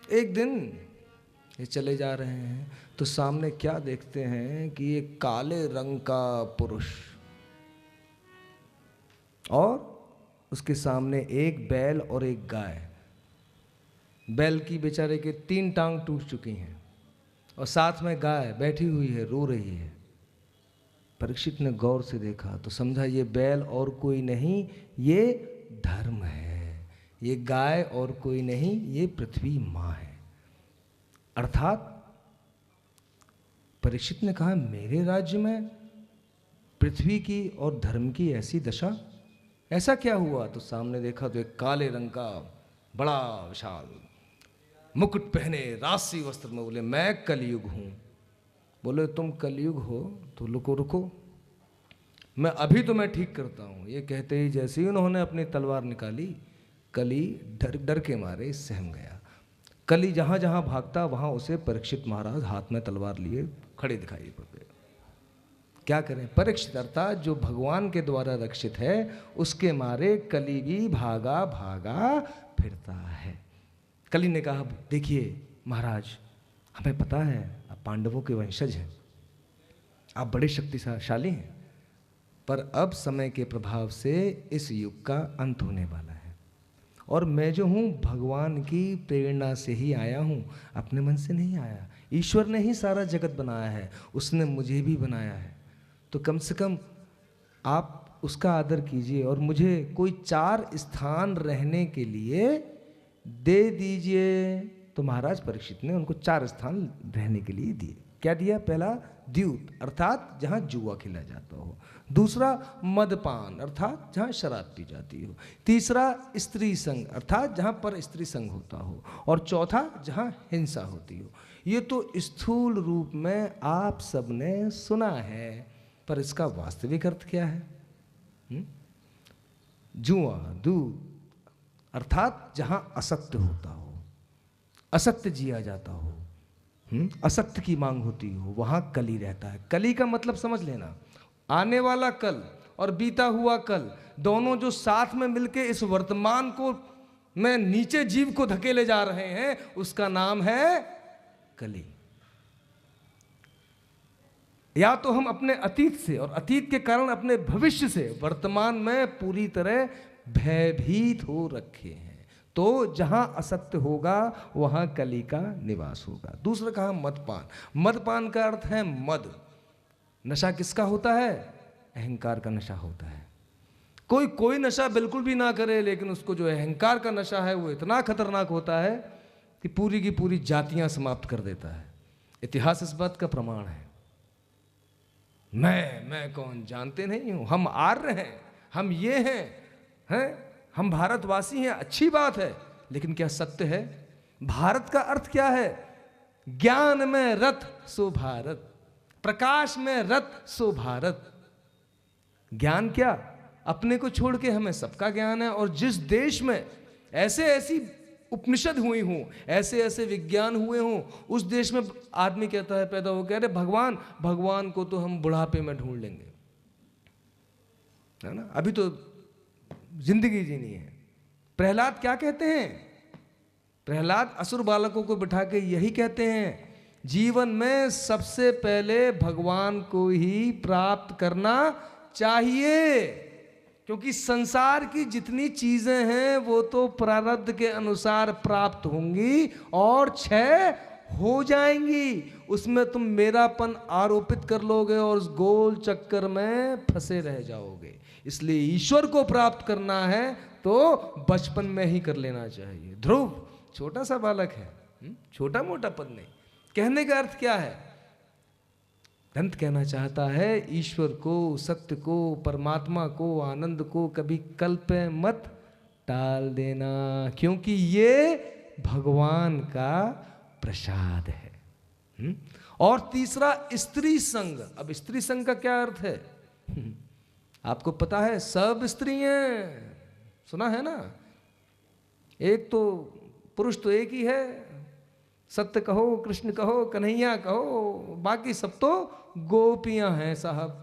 एक दिन ये चले जा रहे हैं तो सामने क्या देखते हैं कि एक काले रंग का पुरुष और उसके सामने एक बैल और एक गाय। बैल की बेचारे के 3 टांग टूट चुकी हैं और साथ में गाय बैठी हुई है, रो रही है। परीक्षित ने गौर से देखा तो समझा ये बैल और कोई नहीं, ये धर्म है। ये गाय और कोई नहीं, ये पृथ्वी माँ है। अर्थात परीक्षित ने कहा मेरे राज्य में पृथ्वी की और धर्म की ऐसी दशा, ऐसा क्या हुआ? तो सामने देखा तो एक काले रंग का बड़ा विशाल मुकुट पहने राशि वस्त्र में बोले मैं कलयुग हूं। बोले तुम कलयुग हो तो रुको, मैं अभी तो मैं ठीक करता हूं। ये कहते ही जैसे ही उन्होंने अपनी तलवार निकाली, कली डर के मारे सहम गया। कली जहां जहां भागता वहां उसे परीक्षित महाराज हाथ में तलवार लिए खड़े दिखाई पड़ते। क्या करें? परीक्षित अर्थात जो भगवान के द्वारा रक्षित है, उसके मारे कली भी भागा भागा फिरता है। कली ने कहा देखिए महाराज, हमें पता है आप पांडवों के वंशज हैं, आप बड़े शक्तिशाली हैं, पर अब समय के प्रभाव से इस युग का अंत होने वाला है और मैं जो हूँ भगवान की प्रेरणा से ही आया हूँ, अपने मन से नहीं आया। ईश्वर ने ही सारा जगत बनाया है, उसने मुझे भी बनाया है, तो कम से कम आप उसका आदर कीजिए और मुझे कोई 4 स्थान रहने के लिए दे दीजिए। तो महाराज परीक्षित ने उनको 4 स्थान रहने के लिए दिए। क्या दिया? पहला द्यूत अर्थात जहाँ जुआ खेला जाता हो, दूसरा मदपान अर्थात जहाँ शराब पी जाती हो, तीसरा स्त्री संग अर्थात जहाँ पर स्त्री संग होता हो, और चौथा जहाँ हिंसा होती हो। ये तो स्थूल रूप में आप सबने सुना है, पर इसका वास्तविक अर्थ क्या है? जुआ दूत अर्थात जहां असत्य होता हो, असत्य जिया जाता हो, असत्य की मांग होती हो, वहां कली रहता है। कली का मतलब समझ लेना, आने वाला कल और बीता हुआ कल दोनों जो साथ में मिलके इस वर्तमान को में नीचे जीव को धकेले जा रहे हैं, उसका नाम है कली। या तो हम अपने अतीत से और अतीत के कारण अपने भविष्य से वर्तमान में पूरी तरह भयभीत हो रखे हैं, तो जहां असत्य होगा वहां कली का निवास होगा। दूसरा कहा मदपान। मदपान का अर्थ है मद। नशा किसका होता है? अहंकार का नशा होता है। कोई नशा बिल्कुल भी ना करे, लेकिन उसको जो अहंकार का नशा है वो इतना खतरनाक होता है कि पूरी की पूरी जातियां समाप्त कर देता है। इतिहास इस बात का प्रमाण है। मैं कौन जानते नहीं हूं, हम आर्य हैं, हम ये हैं, हम भारतवासी हैं, अच्छी बात है, लेकिन क्या सत्य है? भारत का अर्थ क्या है? ज्ञान में रत सो भारत, प्रकाश में रत सो भारत। ज्ञान क्या? अपने को छोड़ के हमें सबका ज्ञान है, और जिस देश में ऐसी उपनिषद हुई हूं, ऐसे विज्ञान हुए हों, उस देश में आदमी कहता है पैदा हो कह रहे भगवान को तो हम बुढ़ापे में ढूंढ लेंगे, है ना, अभी तो जिंदगी जीनी है। प्रहलाद क्या कहते हैं? प्रहलाद असुर बालकों को बिठा के यही कहते हैं, जीवन में सबसे पहले भगवान को ही प्राप्त करना चाहिए, क्योंकि संसार की जितनी चीजें हैं वो तो प्रारब्ध के अनुसार प्राप्त होंगी और क्षय हो जाएंगी। उसमें तुम मेरापन आरोपित कर लोगे और उस गोल चक्कर में फंसे रह जाओगे। इसलिए ईश्वर को प्राप्त करना है तो बचपन में ही कर लेना चाहिए। ध्रुव छोटा सा बालक है, छोटा मोटा पद नहीं। कहने का अर्थ क्या है? दंत कहना चाहता है ईश्वर को, सत्य को, परमात्मा को, आनंद को कभी कल्प मत टाल देना, क्योंकि ये भगवान का प्रसाद है। और तीसरा स्त्री संग। अब स्त्री संग का क्या अर्थ है? आपको पता है सब स्त्री हैं, सुना है ना? एक तो पुरुष तो एक ही है, सत्य कहो, कृष्ण कहो, कन्हैया कहो, बाकी सब तो गोपियां हैं साहब।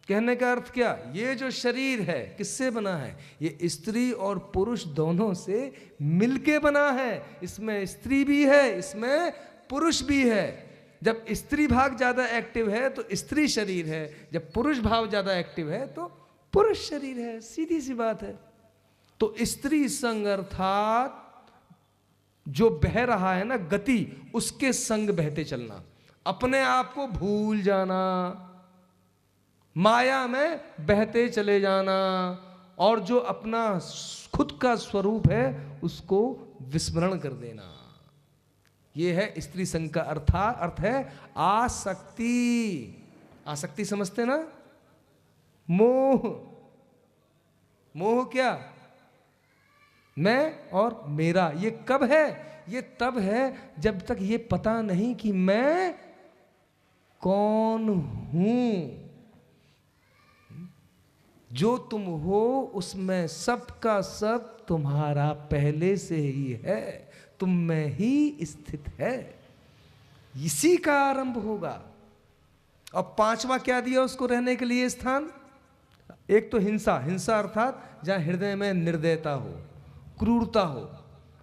कहने का अर्थ क्या, ये जो शरीर है किससे बना है, ये स्त्री और पुरुष दोनों से मिलके बना है। इसमें स्त्री भी है, इसमें पुरुष भी है। जब स्त्री भाग ज्यादा एक्टिव है तो स्त्री शरीर है, जब पुरुष भाव ज्यादा एक्टिव है तो पुरुष शरीर है, सीधी सी बात है। तो स्त्री संग अर्थात जो बह रहा है ना गति, उसके संग बहते चलना, अपने आप को भूल जाना, माया में बहते चले जाना, और जो अपना खुद का स्वरूप है उसको विस्मरण कर देना। यह है स्त्री संग का अर्थ है आसक्ति। आसक्ति समझते ना, मोह। मोह क्या, मैं और मेरा। ये कब है, ये तब है जब तक ये पता नहीं कि मैं कौन हूं। जो तुम हो उसमें सब का सब तुम्हारा पहले से ही है, तुम में ही स्थित है। इसी का आरंभ होगा। और पांचवा क्या दिया उसको रहने के लिए स्थान, एक तो हिंसा। हिंसा अर्थात जहां हृदय में निर्दयता हो, क्रूरता हो।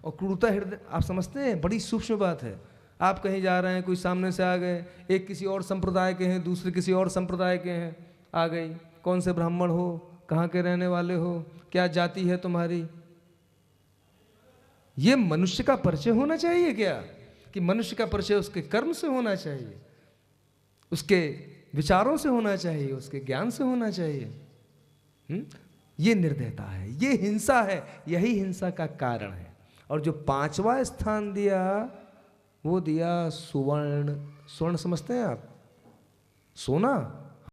और क्रूरता हृदय, आप समझते हैं बड़ी सूक्ष्म बात है। आप कहीं जा रहे हैं, कोई सामने से आ गए, एक किसी और संप्रदाय के हैं, दूसरे किसी और संप्रदाय के हैं, आ गई, कौन से ब्राह्मण हो, कहाँ के रहने वाले हो, क्या जाति है तुम्हारी। ये मनुष्य का परिचय होना चाहिए क्या, कि मनुष्य का परिचय उसके कर्म से होना चाहिए, उसके विचारों से होना चाहिए, उसके ज्ञान से होना चाहिए। ये निर्दयता है, ये हिंसा है, यही हिंसा का कारण है। और जो पांचवा स्थान दिया वो दिया सुवर्ण। स्वर्ण समझते हैं आप, सोना।